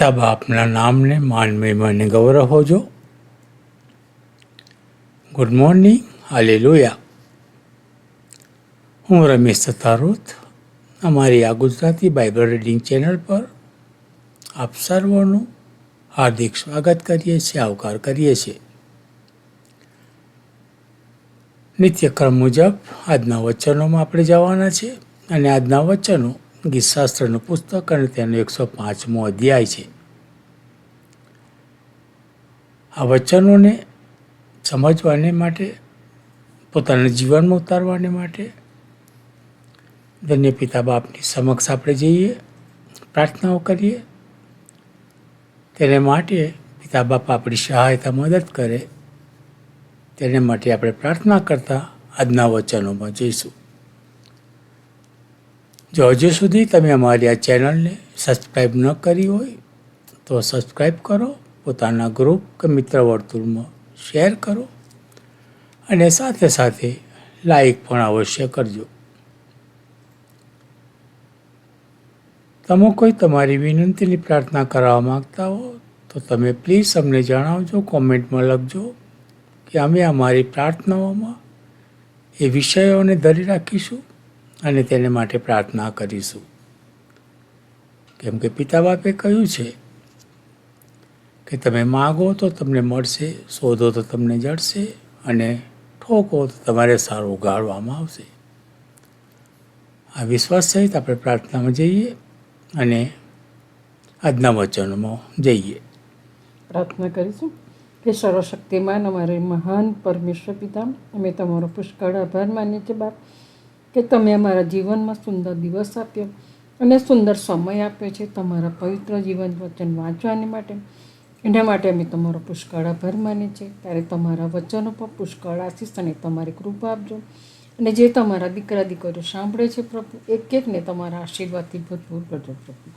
પિતા બાપના નામને માન મહિમાને ગૌરવ હોજો. ગુડ મોર્નિંગ, હાલેલુયા. હું રમેશ સતારોત અમારી આ ગુજરાતી બાઇબલ રીડિંગ ચેનલ પર આપ સર્વનું હાર્દિક સ્વાગત કરીએ છીએ, આવકાર કરીએ છીએ. નિત્યક્રમ મુજબ આજના વચનોમાં આપણે જવાના છે અને આજના વચનો ગીતશાસ્ત્રનું પુસ્તક અને તેનો 105મો અધ્યાય છે. આ વચનોને સમજવાને માટે, પોતાના જીવનમાં ઉતારવાને માટે ધન્ય પિતા બાપની સમક્ષ આપણે જઈએ, પ્રાર્થનાઓ કરીએ. તેને માટે પિતા બાપ આપણી સહાયતા મદદ કરે, તેને માટે આપણે પ્રાર્થના કરતા આજના વચનોમાં જઈશું. જો હજુ સુધી તમે અમારી આ ચેનલને સબસ્ક્રાઈબ ન કરી હોય તો સબસ્ક્રાઈબ કરો, પોતાના ગ્રુપ કે મિત્ર વર્તુળમાં શેર કરો અને સાથે સાથે લાઈક પણ અવશ્ય કરજો. તમે કોઈ તમારી વિનંતીની પ્રાર્થના કરવા માગતા હો તો તમે પ્લીઝ અમને જણાવજો, કોમેન્ટમાં લખજો કે અમે અમારી પ્રાર્થનાઓમાં એ વિષયોને ધરી રાખીશું અને તેને માટે પ્રાર્થના કરીશું. કેમ કે પિતા બાપે કહ્યું છે કે તમે માગો તો તમને મળશે, શોધો તો તમને જડશે અને ઠોકો તો તમારે સારું ઉગાડવામાં આવશે. આ વિશ્વાસ સહિત આપણે પ્રાર્થનામાં જઈએ અને આજના વચનોમાં જઈએ. પ્રાર્થના કરીશું. કે સર્વશક્તિમાન અમારે મહાન પરમેશ્વર પિતા, અમે તમારો પુષ્કળ આભાર માનીએ છીએ બાપ કે તમે અમારા જીવનમાં સુંદર દિવસ આપ્યો અને સુંદર સમય આપ્યો છે તમારા પવિત્ર જીવન વચન વાંચવાને માટે. એના માટે અમે તમારો પુષ્કળ આભાર માનીએ છીએ. ત્યારે તમારા વચનો પર પુષ્કળ આશીષ અને તમારી કૃપા આપજો અને જે તમારા દીકરા દીકરીઓ સાંભળે છે પ્રભુ, એક એકને તમારા આશીર્વાદથી ભરપૂર કરજો પ્રભુ.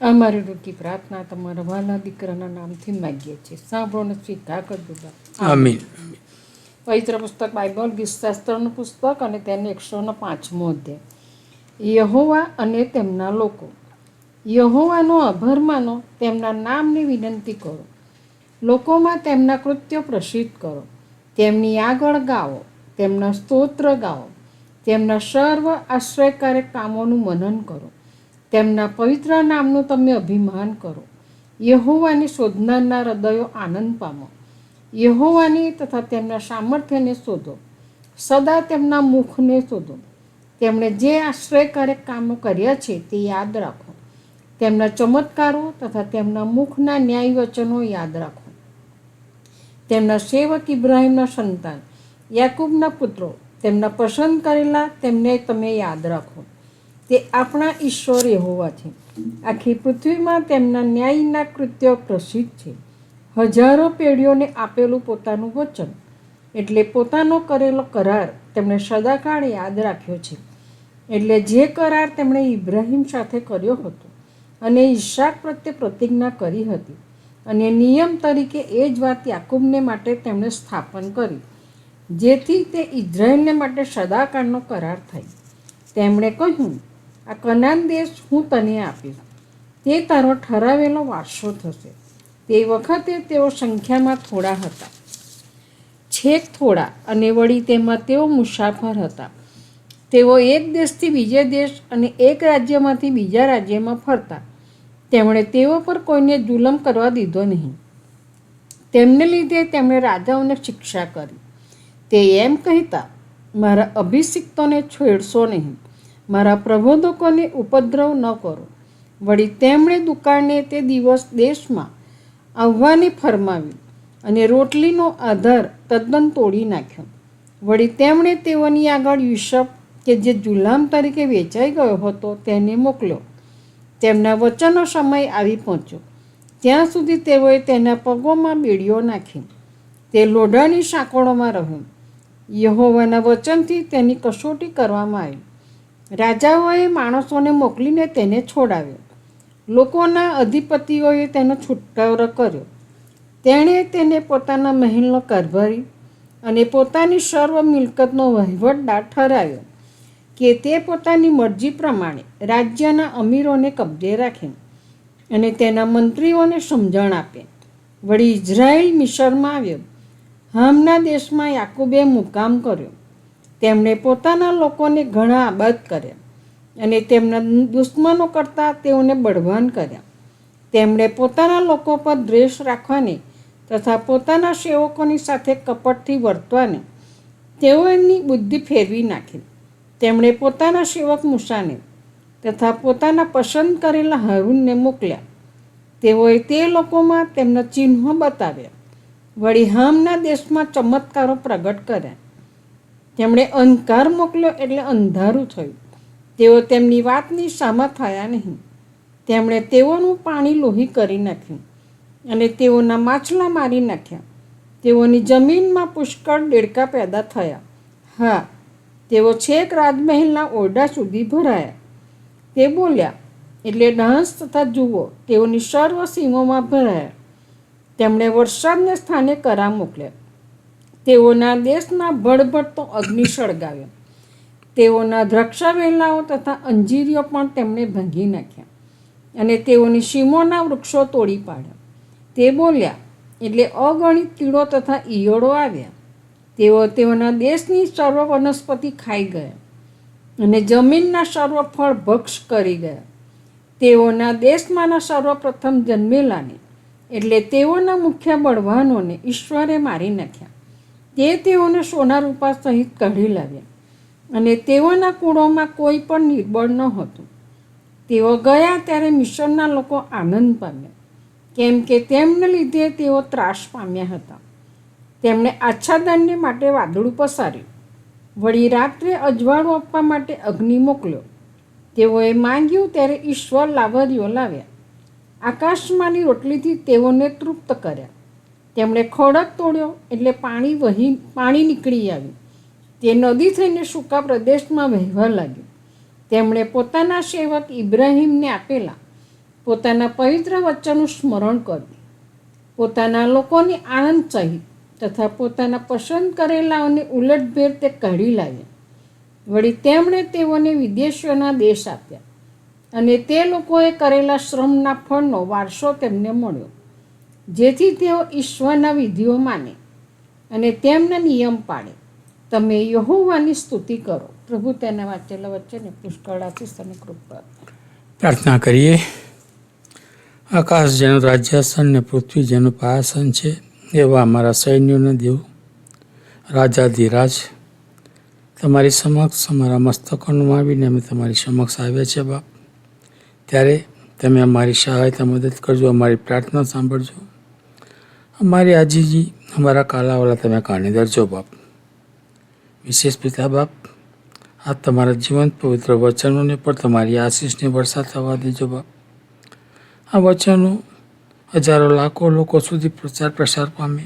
અમારી રૂકી પ્રાર્થના તમારા વહાલા દીકરાના નામથી માગીએ છીએ. સાંભળો અને સ્વીકાર કરજો બાપ. આમીન. પવિત્ર પુસ્તક બાઇબલ ગીતશાસ્ત્રનું પુસ્તક અને તેને 105મો અધ્યાય. યહોવા અને તેમના લોકો. યહોવાનો આભાર માનો, તેમના નામની વિનંતી કરો, લોકોમાં તેમના કૃત્યો પ્રસિદ્ધ કરો, તેમની આગળ ગાઓ, તેમના સ્તોત્ર ગાઓ, તેમના સર્વ આશ્ચર્યકારક કામોનું મનન કરો, તેમના પવિત્ર નામનું તમે અભિમાન કરો. યહોવાની શોધનારના હૃદયો આનંદ પામો. યહોવાની તથા તેમના સામર્થ્યને શોધો, સદા તેમના મુખને શોધો. તેમણે જે આશ્ચર્યકારક કામો કર્યા છે તે યાદ રાખો, તેમના ચમત્કારો તથા તેમના મુખના ન્યાય વચનો યાદ રાખો. તેમના સેવક ઇબ્રાહીમના સંતાન યાકૂબના પુત્રો, તેમના પસંદ કરેલા, તેમને તમે યાદ રાખો. તે આપણા ઈશ્વર યહોવા છે. આખી પૃથ્વીમાં તેમના ન્યાયના કૃત્યો પ્રસિદ્ધ છે. હજારો પેઢીઓને આપેલું પોતાનું વચન, એટલે પોતાનો કરેલો કરાર તેમણે સદાકાળ યાદ રાખ્યો છે. એટલે જે કરાર તેમણે ઇબ્રાહીમ સાથે કર્યો હતો અને ઈશાક પ્રત્યે પ્રતિજ્ઞા કરી હતી અને નિયમ તરીકે એ જ વાત યાકૂબને માટે તેમણે સ્થાપન કરી, જેથી તે ઇઝરાયલને માટે સદાકાળનો કરાર થાય. તેમણે કહ્યું, આ કનાન દેશ હું તને આપીશ, તે તારો ઠરાવેલો વારસો થશે. તે વખતે તેઓ સંખ્યામાં થોડા હતા, છેક થોડા, અને વળી તેમાં તેઓ મુસાફર હતા. તેઓ એક દેશથી બીજે દેશ અને એક રાજ્યમાંથી બીજા રાજ્યમાં ફરતા. તેમણે તેઓ પર કોઈને જુલમ કરવા દીધો નહીં. તેમને લીધે તેમણે રાજાઓને શિક્ષા કરી. તે એમ કહેતા, મારા અભિષિક્તોને છેડશો નહીં, મારા પ્રબોધકોને ઉપદ્રવ ન કરો. વળી તેમણે દુકાળને તે દિવસ દેશમાં આવવાની ફરમાવી અને રોટલીનો આધાર તદ્દન તોડી નાખ્યો. વળી તેમણે તેઓની આગળ યુસુફ, કે જે ગુલામ તરીકે વેચાઈ ગયો હતો, તેને મોકલ્યો. તેમના વચનનો સમય આવી પહોંચ્યો ત્યાં સુધી તેઓએ તેના પગોમાં બેડીઓ નાખી. તે લોઢાની સાંકળોમાં રહ્યો. યહોવાના વચનથી તેની કસોટી કરવામાં આવી. રાજાઓએ માણસોને મોકલીને તેને છોડાવ્યો. લોકોના અધિપતિઓએ તેનો છુટકારો કર્યો. તેણે તેને પોતાના મહેલનો કારભારી અને પોતાની સર્વ મિલકતનો વહીવટદાર ઠરાવ્યો કે તે પોતાની મરજી પ્રમાણે રાજ્યના અમીરોને કબજે રાખે. અને તેના મંત્રીઓને સમજણ આપે. વળી ઇઝરાયેલ મિસરમાં આવ્યો. હામના દેશમાં યાકૂબે મુકામ કર્યો. તેમણે પોતાના લોકોને ઘણા આબાદ કર્યા અને તેમના દુશ્મનો કરતાં તેઓને બળવાન કર્યા. તેમણે પોતાના લોકો પર દ્વેષ રાખવાને તથા પોતાના સેવકોની સાથે કપટથી વર્તવાને તેઓ એમની બુદ્ધિ ફેરવી નાખી. તેમણે પોતાના સેવક મૂસાને તથા પોતાના પસંદ કરેલા હારૂનને મોકલ્યા. તેઓએ તે લોકોમાં તેમના ચિહ્નો બતાવ્યા. વળી હામના દેશમાં ચમત્કારો પ્રગટ કર્યા. તેમણે અંધકાર મોકલ્યો એટલે અંધારું થયું. તેઓ તેમની વાતની સામા થયા નહીં. તેમણે તેઓનું પાણી લોહી કરી નાખ્યું અને તેઓના માછલા મારી નાખ્યા. તેઓની જમીનમાં પુષ્કળ દેડકા પેદા થયા. હા, તેઓ છેક રાજમહેલના ઓરડા સુધી ભરાયા. તે બોલ્યા એટલે ડાંસ તથા જુઓ તેઓની સર્વ સીમોમાં ભરાયા. તેમણે વરસાદને સ્થાને કરા મોકલ્યા. તેઓના દેશના ભડભડતો અગ્નિ સળગાવ્યો. તેઓના દ્રાક્ષાવેલાઓ તથા અંજીરીઓ પણ તેમણે ભાંગી નાખ્યા અને તેઓની સીમોના વૃક્ષો તોડી પાડ્યા. તે બોલ્યા એટલે અગણિત કીડો તથા ઈયળો આવ્યા. તેઓ તેઓના દેશની સર્વ વનસ્પતિ ખાઈ ગયા અને જમીનના સર્વ ફળ ભક્ષ કરી ગયા. તેઓના દેશમાંના સર્વપ્રથમ જન્મેલાને એટલે તેઓના મુખ્ય બળવાનોને ઈશ્વરે મારી નાખ્યા. તે તેઓને સોના રૂપા સહિત કાઢી લાવ્યા અને તેઓના કુળોમાં કોઈ પણ નિર્બળ ન હતું. તેઓ ગયા ત્યારે મિસરના લોકો આનંદ પામ્યા, કેમ કે તેમને લીધે તેઓ ત્રાસ પામ્યા હતા. તેમણે આચ્છાદનને માટે વાદળું પસાર્યું. વળી રાત્રે અજવાળું આપવા માટે અગ્નિ મોકલ્યો. તેઓએ માંગ્યું ત્યારે ઈશ્વર લાવરીઓ લાવ્યા. આકાશમાંની રોટલીથી તેઓને તૃપ્ત કર્યા. તેમણે ખોડક તોડ્યો એટલે પાણી નીકળી આવ્યું. તે નદી થઈને સૂકા પ્રદેશમાં વહેવા લાગ્યું. તેમણે પોતાના સેવક ઇબ્રાહીમને આપેલા પોતાના પવિત્ર વચનનું સ્મરણ કર્યું. પોતાના લોકોની આનંદ સહિત તથા પોતાના પસંદ કરેલાઓને ઉલટભેર તે કાઢી લાવ્યા. વળી તેમણે તેઓને વિદેશીઓના દેશ આપ્યા અને તે લોકોએ કરેલા શ્રમના ફળનો વારસો તેમને મળ્યો, જેથી તેઓ ઈશ્વરના વિધિઓ માને અને તેમના નિયમ પાળે. તમે યહોવાની સ્તુતિ કરો. પ્રભુ તેના વાંચેલા વચ્ચેને પુષ્કળ આશીષ અને કૃપા. પ્રાર્થના કરીએ. આકાશ જેનું રાજ્યાસન ને પૃથ્વી જેનું પાયાસન છે, એવા અમારા સૈન્યોના દેવ રાજાધિરાજ, તમારી સમક્ષ અમારા મસ્તકોનું આવીને અમે તમારી સમક્ષ આવ્યા છે બાપ. ત્યારે તમે અમારી સહાયતા મદદ કરજો, અમારી પ્રાર્થના સાંભળજો, અમારી આજીજી અમારા કાલાવાલા તમે કાને ધરજો બાપ. વિશેષ પિતા બાપ, આ તમારા જીવંત પવિત્ર વચનોને પણ તમારી આશીષની વર્ષા થવા દેજો બાપ. આ વચનો હજારો લાખો લોકો સુધી પ્રચાર પ્રસાર પામે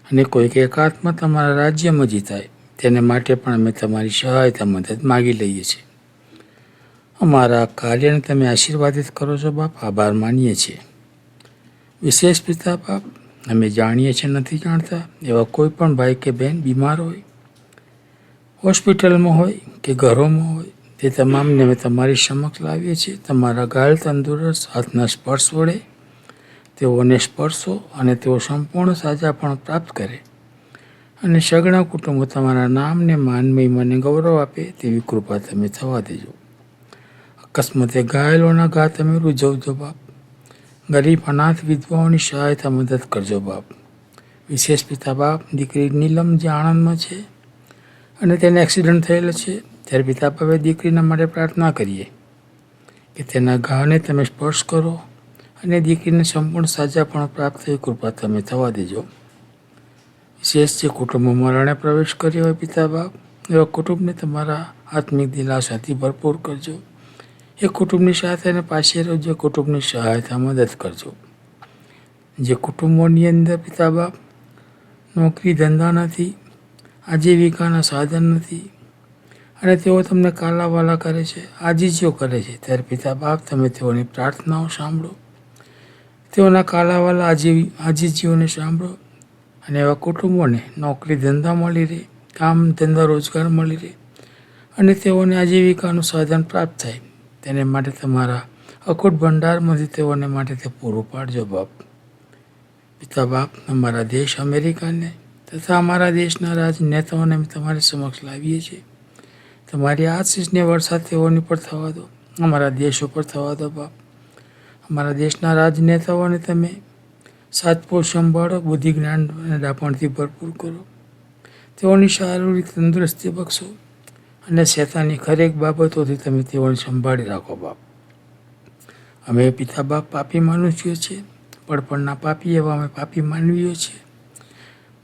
અને કોઈક એકાત્મા તમારા રાજ્યમાં જીતાય, તેને માટે પણ અમે તમારી સહાયતા મદદ માગી લઈએ છીએ. અમારા કાર્યને તમે આશીર્વાદિત કરો છો બાપ, આભાર માનીએ છીએ. વિશેષ પિતા બાપ, અમે જાણીએ છીએ નથી જાણતા એવા કોઈ પણ ભાઈ કે બહેન બીમાર હોય, હોસ્પિટલમાં હોય કે ઘરોમાં હોય, તે તમામને અમે તમારી સમક્ષ લાવીએ છીએ. તમારા ઘાયલ તંદુરસ્ત હાથના સ્પર્શ વડે તેઓને સ્પર્શો અને તેઓ સંપૂર્ણ સાજાપણ પ્રાપ્ત કરે અને સઘળા કુટુંબો તમારા નામને માન મહિમાને ગૌરવ આપે તેવી કૃપા તમે થવા દેજો. અકસ્માતે ઘાયલોના ઘા તમે રૂઝવજો બાપ. ગરીબ અનાથ વિધવાઓની સહાયતા મદદ કરજો બાપ. વિશેષ પિતા બાપ, દીકરી નીલમ જે આણંદમાં છે અને તેને એક્સિડન્ટ થયેલો છે, ત્યારે પિતા બાપે દીકરીના માટે પ્રાર્થના કરીએ કે તેના ઘાને તમે સ્પર્શ કરો અને દીકરીને સંપૂર્ણ સાજાપણ પ્રાપ્ત થઈ કૃપા તમે થવા દેજો. વિશેષ જે કુટુંબોમાં રણે પ્રવેશ કર્યો હોય પિતા બાપ, એવા કુટુંબને તમારા આત્મિક દિલાસાથી ભરપૂર કરજો. એ કુટુંબની સાથે અને પાસે રહેજો, કુટુંબની સહાયતા મદદ કરજો. જે કુટુંબોની અંદર પિતા બાપ નોકરી ધંધા નથી, આજીવિકાના સાધન નથી અને તેઓ તમને કાલાવાલા કરે છે, આજીજીઓ કરે છે, ત્યારે પિતા બાપ તમે તેઓની પ્રાર્થનાઓ સાંભળો, તેઓના કાલાવાલા આજીજીઓને સાંભળો અને એવા કુટુંબોને નોકરી ધંધા મળી રહે, કામ ધંધા રોજગાર મળી રહે અને તેઓને આજીવિકાનું સાધન પ્રાપ્ત થાય, તેને માટે તમારા અખૂટ ભંડારમાંથી તેઓને માટે તે પૂરું પાડજો બાપ. પિતા બાપ, અમારા દેશ અમેરિકાને તથા અમારા દેશના રાજનેતાઓને અમે તમારી સમક્ષ લાવીએ છીએ. તમારી આશીષને વરસાદ તેઓની પર થવા દો, અમારા દેશો પર થવા દો બાપ. અમારા દેશના રાજનેતાઓને તમે સાચપો સંભાળો, બુદ્ધિ જ્ઞાન અને ડાપણથી ભરપૂર કરો. તેઓની શારીરિક તંદુરસ્તી બક્ષો અને શેતાની ખરેક બાબતોથી તમે તેઓને સંભાળી રાખો બાપ. અમે પિતા બાપ પાપી મનુષ્યો છીએ, પડપણના પાપી એવા અમે પાપી માનવીઓ છીએ.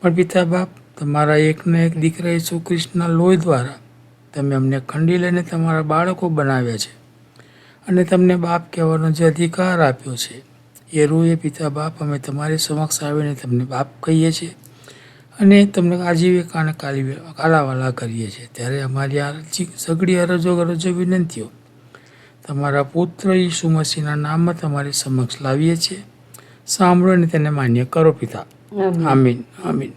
પણ પિતા બાપ, તમારા એકના એક દીકરા ઈસુ ખ્રિસ્તના લોહી દ્વારા તમે અમને ખંડી લઈને તમારા બાળકો બનાવ્યા છે અને તમને બાપ કહેવાનો જે અધિકાર આપ્યો છે એ રૂએ પિતા બાપ, અમે તમારી સમક્ષ આવીને તમને બાપ કહીએ છીએ અને તમને આજીવિકા અને કાલાવાલા કરીએ છીએ. ત્યારે અમારી આ સગડી અરજો વિનંતીઓ તમારા પુત્ર ઈસુ મસીહના નામમાં તમારી સમક્ષ લાવીએ છીએ. સાંભળો અને તેને માન્ય કરો પિતા. આમીન આમીન.